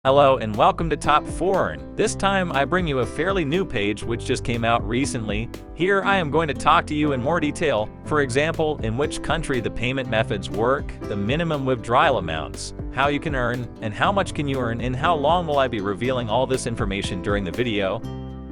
Hello and welcome to Top 4. This time I bring you a fairly new page which just came out recently. Here I am going to talk to you in more detail, for example, in which country the payment methods work, the minimum withdrawal amounts, how you can earn, and how much can you earn, and how long will I be revealing all this information during the video.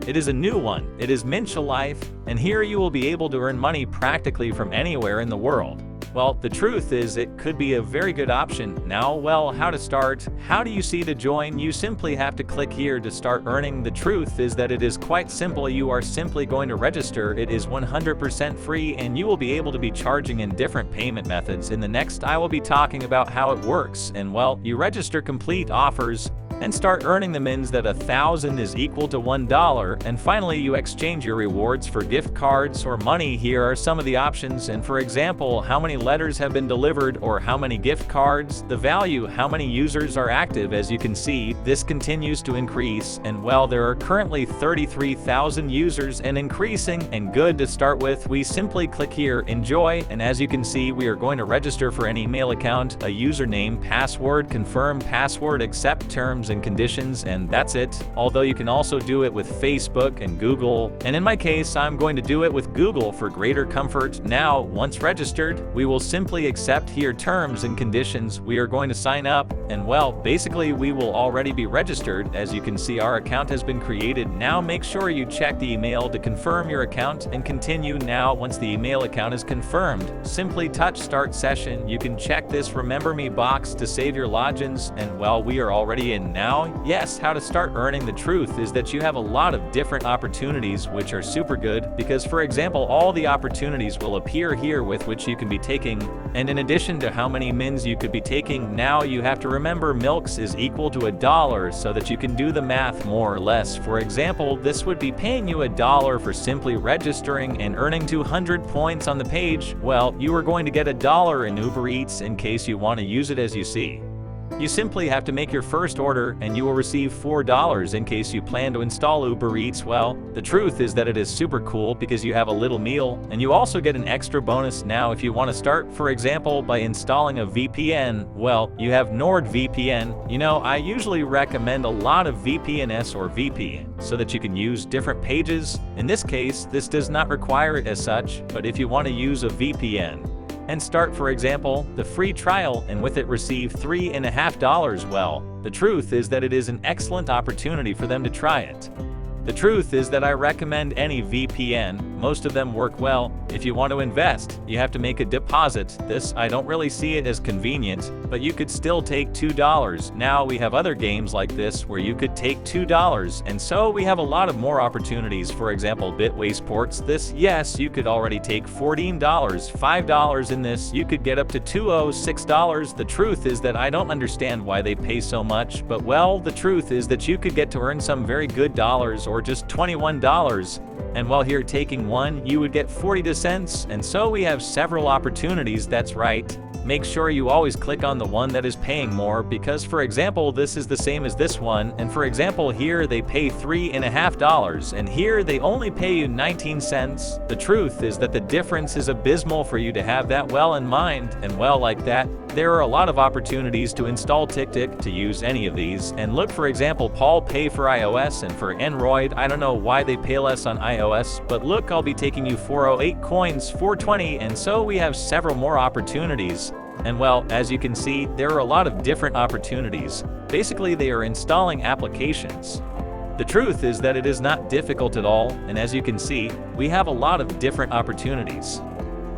It is a new one, it is Mincha Life, and here you will be able to earn money practically from anywhere in the world. Well, the truth is it could be a very good option. Now, well, how to start? How do you see to join? You simply have to click here to start earning. The truth is that it is quite simple. You are simply going to register. It is 100% free and you will be able to be charging in different payment methods. In the next, I will be talking about how it works. And well, you register, complete offers, and start earning the mins that 1,000 is equal to $1, and finally you exchange your rewards for gift cards or money. Here are some of the options, and for example, how many letters have been delivered or how many gift cards, the value, how many users are active. As you can see, this continues to increase, and well, there are currently 33,000 users and increasing, and good to start with. We simply click here, enjoy, and as you can see, we are going to register for an email account, a username, password, confirm password, accept terms and conditions, and that's it. Although you can also do it with Facebook and Google, and in my case I'm going to do it with Google for greater comfort. Now, once registered, we will simply accept here terms and conditions. We are going to sign up, and well, basically we will already be registered. As you can see, our account has been created. Now make sure you check the email to confirm your account and continue. Now once the email account is confirmed, simply touch start session. You can check this remember me box to save your logins, and well, we are already in now. Yes, how to start earning. The truth is that you have a lot of different opportunities which are super good, because for example, all the opportunities will appear here with which you can be taking, and in addition to how many mins you could be taking, now you have to remember milks is equal to $1 so that you can do the math more or less. For example, this would be paying you $1 for simply registering and earning 200 points on the page. Well, you are going to get $1 in Uber Eats in case you want to use it. As you see, you simply have to make your first order and you will receive $4 in case you plan to install Uber Eats. Well, the truth is that it is super cool because you have a little meal and you also get an extra bonus. Now if you want to start, for example, by installing a VPN, well, you have NordVPN. You know, I usually recommend a lot of VPNs or VPN so that you can use different pages. In this case, this does not require it as such, but if you want to use a VPN and start, for example, the free trial and with it receive $3.50, well, the truth is that it is an excellent opportunity for them to try it. The truth is that I recommend any VPN. Most of them work well. If you want to invest, you have to make a deposit. This, I don't really see it as convenient, but you could still take $2. Now we have other games like this where you could take $2, and so we have a lot of more opportunities. For example, Bitway Sports. This, yes, you could already take $14, $5 in this. You could get up to $206. The truth is that I don't understand why they pay so much, but well, the truth is that you could get to earn some very good dollars or just $21. And while here taking one, you would get 40 cents, and so we have several opportunities. That's right. Make sure you always click on the one that is paying more, because for example, this is the same as this one, and for example, here they pay $3.50, and here they only pay you 19 cents. The truth is that the difference is abysmal. For you to have that well in mind, and well, like that, there are a lot of opportunities to install TickTick to use any of these. And look, for example, Paul pay for iOS and for Android. I don't know why they pay less on iOS, but look, I'll be taking you 408 coins, 420, and so we have several more opportunities. And well, as you can see, there are a lot of different opportunities. Basically, they are installing applications. The truth is that it is not difficult at all, and as you can see, we have a lot of different opportunities.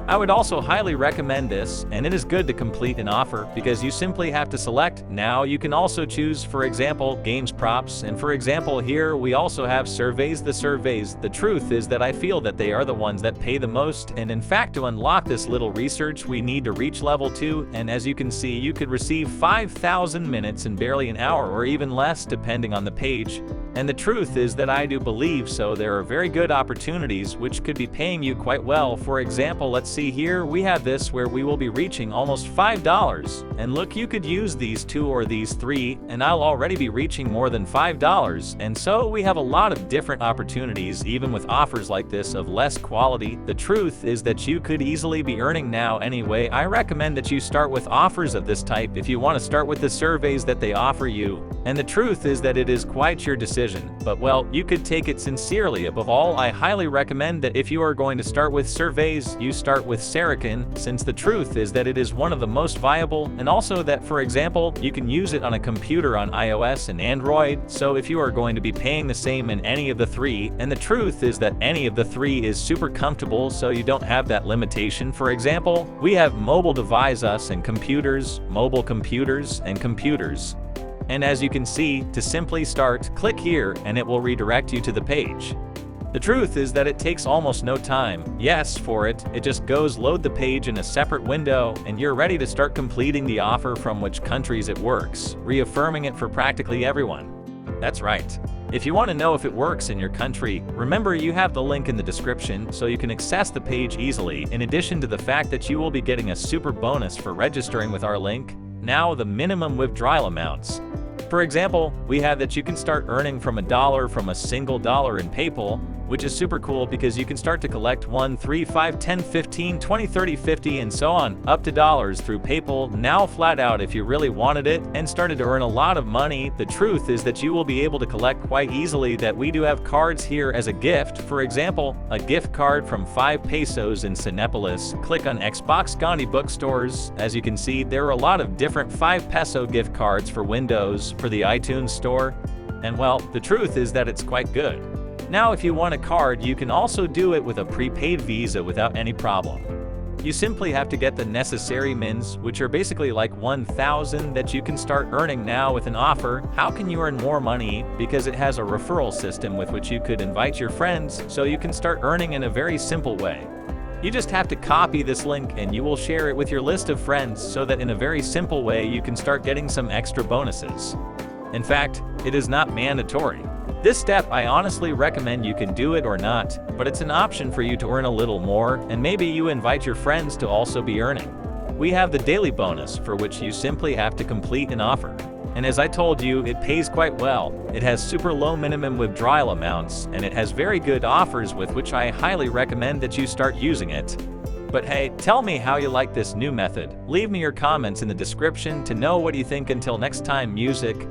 I would also highly recommend this, and it is good to complete an offer because you simply have to select. Now you can also choose, for example, games props, and for example here we also have surveys. The truth is that I feel that they are the ones that pay the most, and in fact to unlock this little research we need to reach level 2, and as you can see, you could receive 5,000 minutes in barely an hour or even less depending on the page. And the truth is that I do believe so there are very good opportunities which could be paying you quite well. For example, let's see see here, we have this where we will be reaching almost $5. And look, you could use these 2 or these 3, and I'll already be reaching more than $5. And so we have a lot of different opportunities, even with offers like this of less quality. The truth is that you could easily be earning now anyway. I recommend that you start with offers of this type if you want to start with the surveys that they offer you. And the truth is that it is quite your decision. But well, you could take it sincerely. Above all, I highly recommend that if you are going to start with surveys, you start with Saracen, since the truth is that it is one of the most viable, and also that, for example, you can use it on a computer on iOS and Android. So if you are going to be paying the same in any of the 3, and the truth is that any of the 3 is super comfortable, so you don't have that limitation. For example, we have mobile devices and computers, mobile computers and computers. And as you can see, to simply start, click here and it will redirect you to the page. The truth is that it takes almost no time. Yes, for it just goes load the page in a separate window, and you're ready to start completing the offer from which countries it works, reaffirming it for practically everyone. That's right. If you want to know if it works in your country, remember you have the link in the description so you can access the page easily, in addition to the fact that you will be getting a super bonus for registering with our link. Now the minimum withdrawal amounts. For example, we have that you can start earning from $1 from a single dollar in PayPal, which is super cool because you can start to collect 1, 3, 5, 10, 15, 20, 30, 50, and so on, up to dollars through PayPal now flat out if you really wanted it and started to earn a lot of money. The truth is that you will be able to collect quite easily that we do have cards here as a gift. For example, a gift card from 5 pesos in Cinepolis. Click on Xbox Gandhi bookstores. As you can see, there are a lot of different 5 peso gift cards for Windows, for the iTunes store. And well, the truth is that it's quite good. Now, if you want a card, you can also do it with a prepaid Visa without any problem. You simply have to get the necessary mins, which are basically like 1,000 that you can start earning now with an offer. How can you earn more money? Because it has a referral system with which you could invite your friends, so you can start earning in a very simple way. You just have to copy this link and you will share it with your list of friends so that in a very simple way you can start getting some extra bonuses. In fact, it is not mandatory. This step, I honestly recommend you can do it or not, but it's an option for you to earn a little more, and maybe you invite your friends to also be earning. We have the daily bonus, for which you simply have to complete an offer. And as I told you, it pays quite well. It has super low minimum withdrawal amounts, and it has very good offers with which I highly recommend that you start using it. But hey, tell me how you like this new method. Leave me your comments in the description to know what you think. Until next time, music.